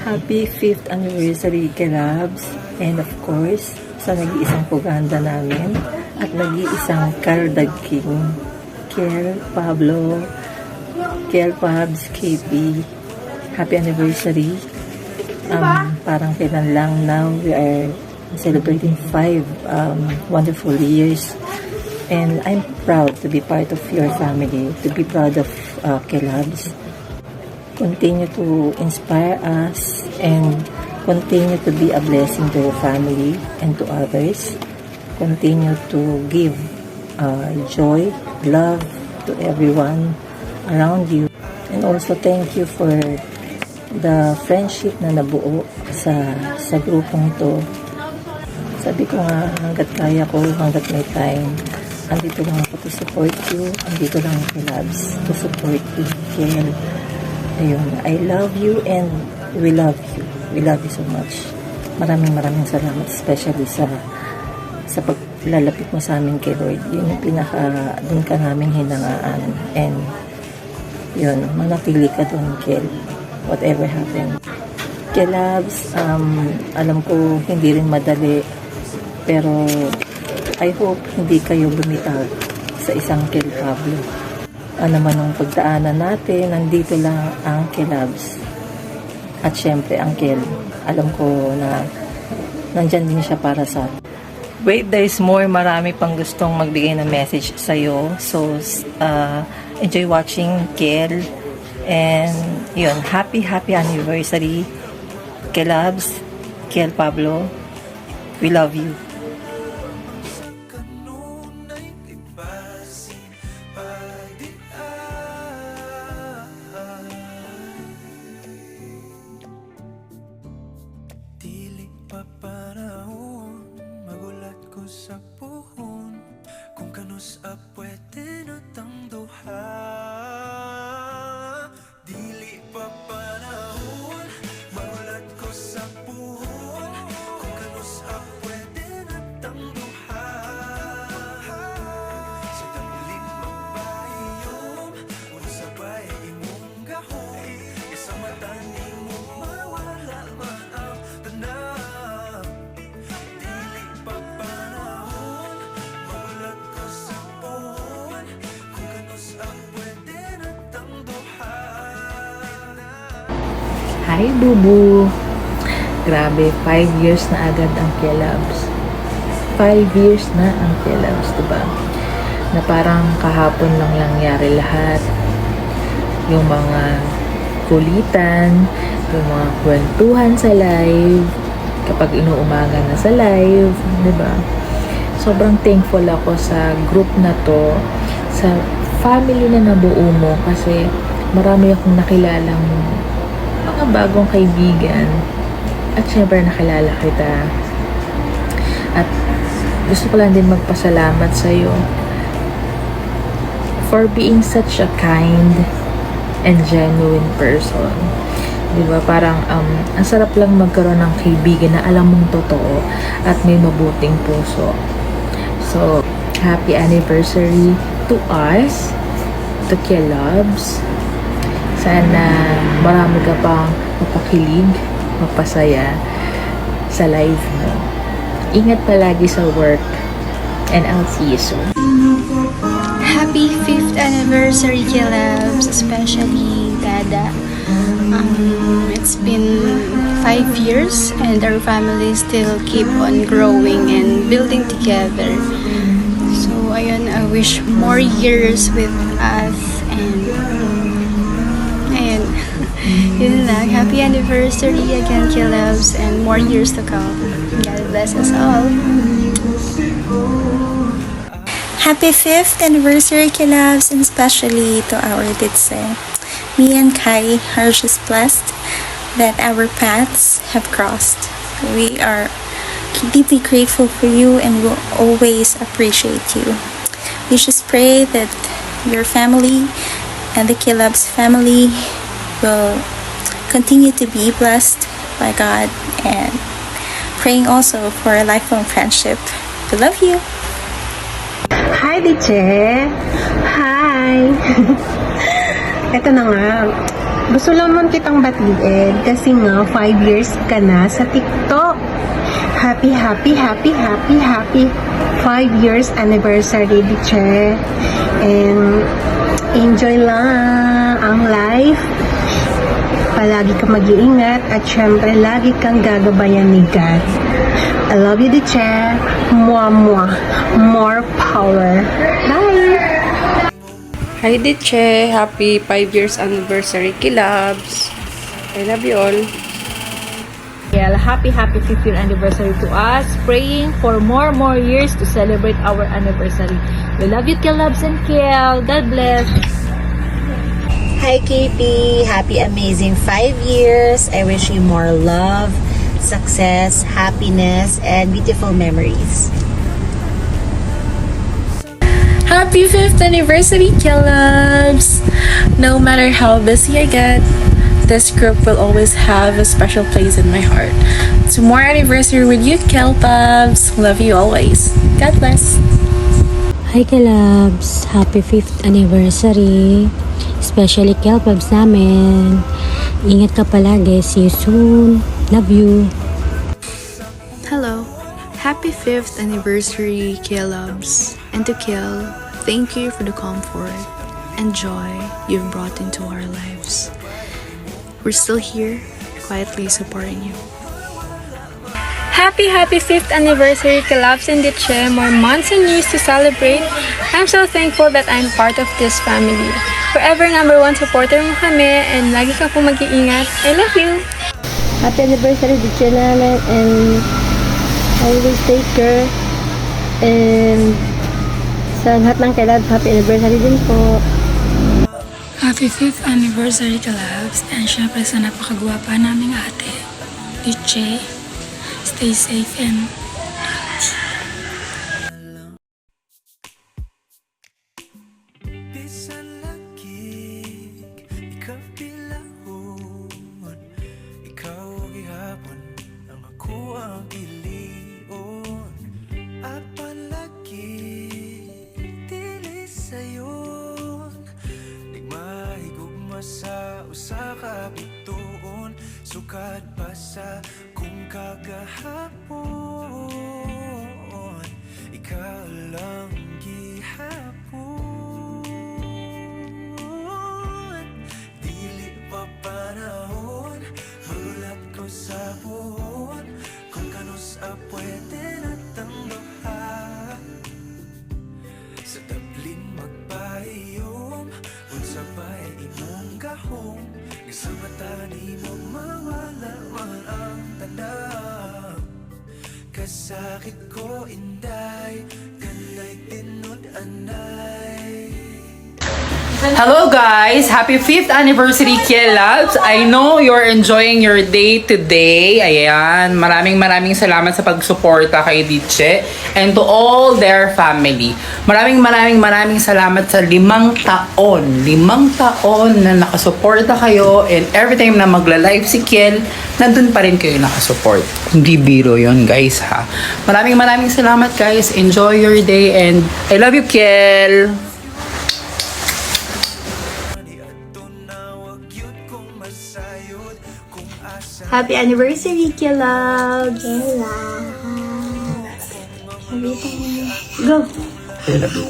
Happy 5th anniversary Kelabs, and of course sa nag-iisang puganda namin at nag-iisang Cardag King, Kel, Pablo, Kel, Pabs, KP. Happy anniversary. Parang kailan lang, now we are celebrating 5 wonderful years, and I'm proud to be part of your family, to be proud of Kelabs. Continue to inspire us and continue to be a blessing to your family and to others. Continue to give joy, love to everyone around you. And also thank you for the friendship na nabuo sa grupong to. Sabi ko nga, hanggat kaya ko, hanggat may time, andito lang ako to support you. Andito lang ako, Labs, to support you. Kel. Ayun, I love you and we love you. We love you so much. Maraming salamat, especially sa paglalapit mo sa amin kay Lord. Yun yung dun ka namin hinangaan. And yun, manatili ka dun, Kel. Whatever happened. Kelabs, alam ko hindi rin madali, pero I hope hindi kayo bumitaw sa isang Kel Pablo. Ano man ang pagdaanan natin, nandito lang ang Kelabs. At syempre, ang Kel. Alam ko na nandyan din siya para sa atin. Wait, there's more. Marami pang gustong magbigay ng message sa'yo. So, enjoy watching, Kel. And, yun, happy anniversary, Kelabs, Kel Pablo. We love you. Sa puhon kung kanus a pwede na tang duha, dili pa panahon magulat ko sa puhon kung kanus a pwede na tang duha, sa tamlin magbayom kung sabay imong gahom isa mata nimong mawala man ang tanang. Hi, Bubu! Grabe, 5 years na agad ang Kelabs. 5 years na ang Kelabs, diba? Na parang kahapon lang nangyari lahat. Yung mga kulitan, yung mga kwentuhan sa live, kapag inuumaga na sa live, diba? Sobrang thankful ako sa group na to, sa family na nabuo mo, kasi marami akong nakilalang mga bagong kaibigan, at syempre nakilala kita, at gusto ko lang din magpasalamat sa iyo for being such a kind and genuine person. Diba, parang ang sarap lang magkaroon ng kaibigan na alam mong totoo at may mabuting puso. So happy anniversary to us, to Kelabs. Sana marami ka pang mapakilig, mapasaya sa live mo. Ingat palagi sa work, and I'll see you soon. Happy 5th anniversary, Kelabs, especially Dada. It's been 5 years and our family still keep on growing and building together. So ayun, I wish more years with us, and yun lang. Happy anniversary again, Kelabs, and more years to come. God bless us all. Happy 5th anniversary, Kelabs, and especially to our Ditse. Me and Kai are just blessed that our paths have crossed. We are deeply grateful for you and will always appreciate you. We just pray that your family and the Kelabs family will continue to be blessed by God, and praying also for a lifelong friendship. We love you. Hi, Diche! Hi! Ito na nga, Gusto lamang kitang batiin kasi nga 5 years ka na sa TikTok. Happy 5 years anniversary, Diche. And enjoy lang ang life. Palagi ka mag-iingat at syempre lagi kang gagabayan ni God. I love you, Diche. Mwah. More power. Bye! Hi Diche! Happy 5 years anniversary, Kilabs! I love you all. Well, happy 5th year anniversary to us. Praying for more years to celebrate our anniversary. We love you, Kilabs and Kiel. God bless. Hi KP, happy amazing 5 years. I wish you more love, success, happiness, and beautiful memories. Happy 5th anniversary, Kilabs! No matter how busy I get, this group will always have a special place in my heart. So more anniversary with you, Kelpabs. Love you always. God bless. Hi Kalabs! Happy 5th anniversary! Especially Kelpabs namin. Ingat ka palagi. See you soon. Love you. Hello. Happy 5th anniversary, Kilabs. And to Kiel, thank you for the comfort and joy you've brought into our lives. We're still here, quietly supporting you. Happy 5th anniversary, Kilabs and Diche. More months and years to celebrate. I'm so thankful that I'm part of this family. Forever #1 supporter mo kami and lagi ka po mag-iingat. I love you! Happy anniversary, Diche namin, and always take care. And sa lahat ng Kilabs, happy anniversary din po. Happy 5th anniversary, Kilabs. And syempre sa napakagwapa naming ate, Diche. Stay safe and Di sa lagig, ikabilahon. Ikaw ang ihapon, ang ako ang ilion. At palagi, dili sayon. Nagmahigugma sa usa ka bituon. Sukad pa sa kung kagahapon. Ikaw lang gihapon. Dili pa panahon, mulat ko sa buhon. Kung kanus pwede na tangloha. Sa tabling magpahiyom, unsa ba'y imong gahom. Nga sa mata ni mo mawala man ang tanang. Kasakit ko inday, kanay tinud anay. Hello guys! Happy 5th anniversary, Kilabs! I know you're enjoying your day today. Ayan, maraming salamat sa pagsuporta kay Diche and to all their family. Maraming salamat sa 5 taon. 5 taon na nakasuporta kayo and every time na magla-live si Kiel, nandun pa rin kayo nakasupport. Hindi biro yon guys ha. Maraming salamat guys. Enjoy your day and I love you, Kiel! happy anniversary, Kilabs! Go!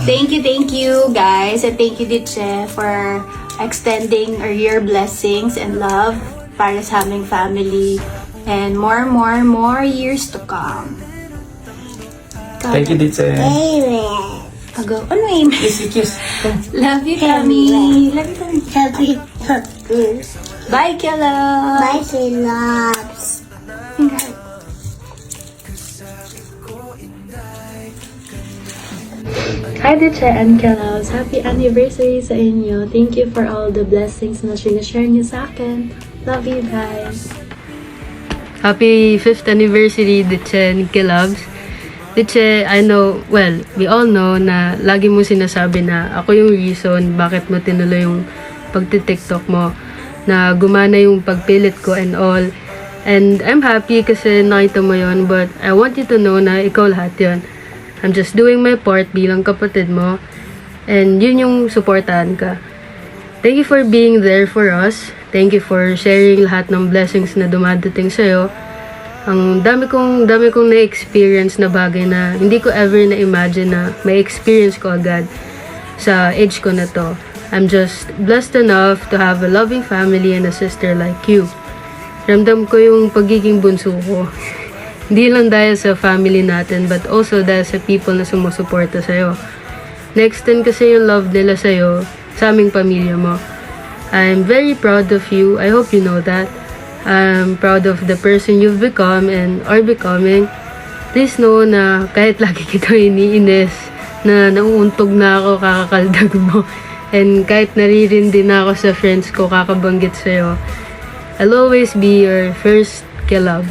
Thank you guys, and thank you Diche for extending our year blessings and love para sa aming family and more years to come. Thank you, Diche. Go. Ano yun? Kiss. Love you, Kami. Love you, Kami. Bye, Kilabs. Bye, Kilabs. Hi, Diche and Kilabs. Happy anniversary sa inyo. Thank you for all the blessings na sinashare niyo sa akin. Love you guys. Happy 5th anniversary, Diche and Kilabs. Diche, I know, well, we all know na lagi mo sinasabi na ako yung reason bakit mo tinuloy yung pagti-TikTok mo, na gumana yung pagpilit ko and all. And I'm happy kasi nakita mo yun, but I want you to know na ikaw lahat yun. I'm just doing my part bilang kapatid mo, and yun yung supportahan ka. Thank you for being there for us. Thank you for sharing lahat ng blessings na dumadating sa'yo. Ang dami kong na-experience na bagay na hindi ko ever na-imagine na may experience ko agad sa age ko na to. I'm just blessed enough to have a loving family and a sister like you. Ramdam ko yung pagiging bunso ko. Hindi lang dahil sa family natin, but also dahil sa people na sumusuporta sa'yo. Na-extend kasi yung love nila sa'yo sa aming pamilya mo. I'm very proud of you. I hope you know that. I'm proud of the person you've become and are becoming. Please know na kahit lagi kita iniinis, na nauuntog na ako kakakaldag mo, and kahit naririndi na ako sa friends ko kakabanggit sa'yo, I'll always be your first kilab.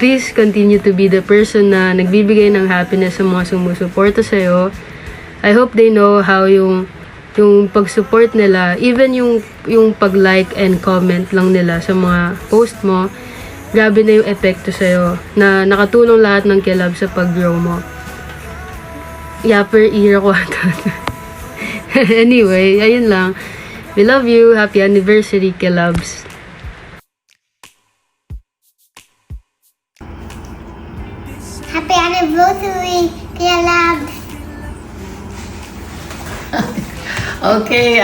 Please continue to be the person na nagbibigay ng happiness sa mga sumusuporta sa'yo. I hope they know how yung pag-support nila, even yung pag-like and comment lang nila sa mga post mo, grabe na yung epekto sa'yo, na nakatulong lahat ng kilab sa pag-grow mo. Yapper ear ko ito. Anyway, ayun lang. We love you. Happy anniversary, kilabs. Happy anniversary, Calebs. Okay,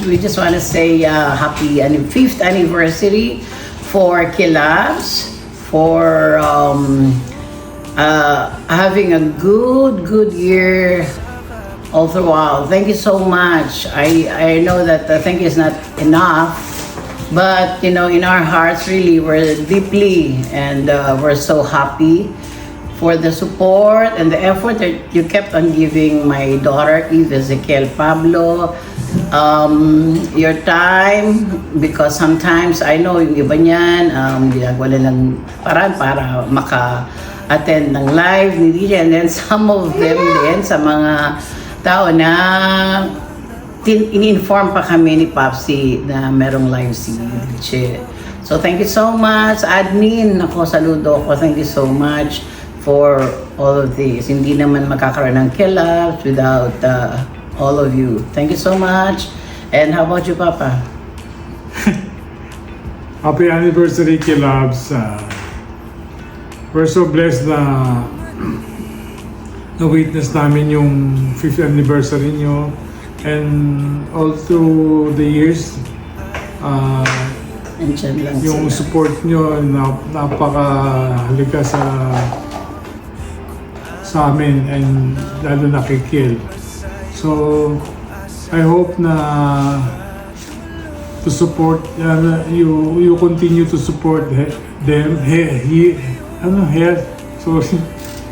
we just want to say happy 5th anniversary for Kilabs, for having a good year all throughout. Thank you so much. I know that thank you is not enough, but you know, in our hearts, really, we're deeply and we're so happy for the support and the effort that you kept on giving my daughter Eve Ezekiel Pablo, your time, because sometimes I know yung iba niyan ginagawa nilang paraan para maka-attend ng live ni DJ, and then some of them din sa mga tao na in-inform pa kami ni Popsi na merong live si DJ. So thank you so much, admin. Ako, saludo ko. Thank you so much for all of this. Hindi naman makakaroon ng Kilabs without all of you. Thank you so much. And how about you, Papa? Happy anniversary, Kilabs. We're so blessed na na-witness namin yung 5th anniversary nyo, and all through the years yung support nyo napakahalaga sa amin, and lalo na kay Kiel. So I hope na to support you continue to support them. Sorry.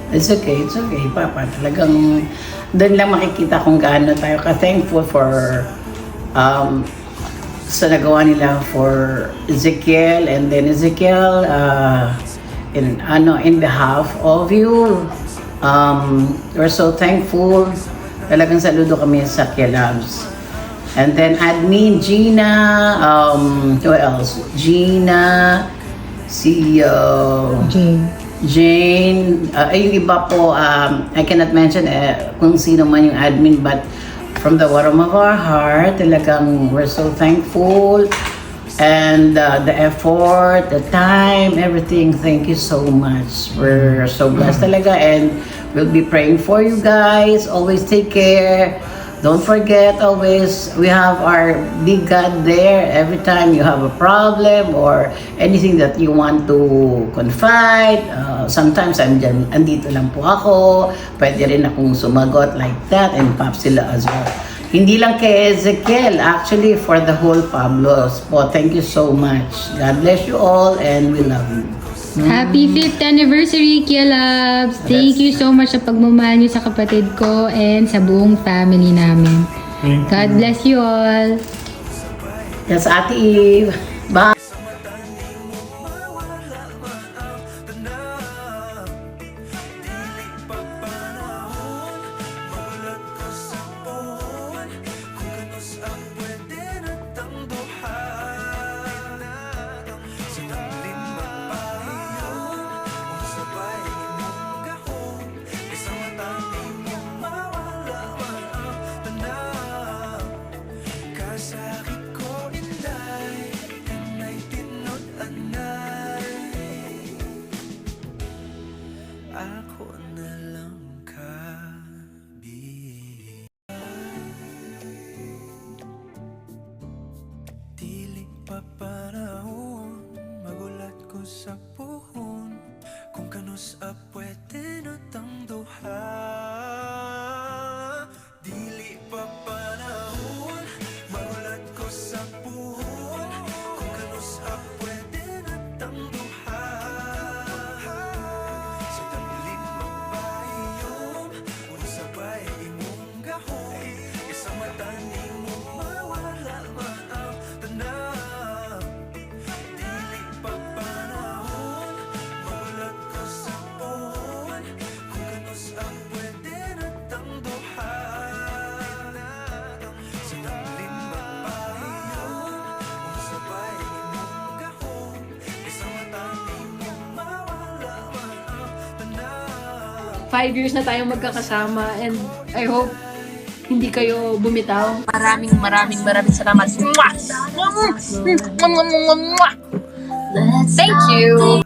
It's okay, Papa. Talagang doon lang makikita kung gaano tayo ka-thankful for sa nagawa nila for Ezekiel, and then Ezekiel in behalf of you, we're so thankful. Talagang saludo kami sa Kilabs. And then admin Gina, who else? Gina, si Jane, yung iba po, I cannot mention kung sino man yung admin, but from the bottom of our heart, talagang we're so thankful, and the effort, the time, everything, thank you so much. We're so blessed talaga, and we'll be praying for you guys. Always take care. Don't forget, always, we have our big God there every time you have a problem or anything that you want to confide. Sometimes andito lang po ako. Pwede rin akong sumagot like that, and pop sila as well. Hindi lang kay Ezekiel, actually for the whole Pablos po. Thank you so much. God bless you all, and we love you. Happy 5th anniversary, Kilabs! Thank you so much sa pagmamahal niyo sa kapatid ko and sa buong family namin. God bless you all! Yes, Ate Eve. Bye! panahon magulat ko sa puhon kung kanus a pwede na tang duha. Dili pa panahon magulat ko sa puhon kung kanus a pwede na tang duha. Sa tamlin magbayom unsabay imong gahom isang mata nimo mawala man ang tanan. Dili pa panahon magulat ko sa puhon kung kanus ang pwede na tang duha. Sa tamlin magbayom unsabay imong gahom isang mata nimo mawala man ang tanan. 5 years na tayong magkakasama and I hope hindi kayo bumitaw. Maraming salamat. Thank you!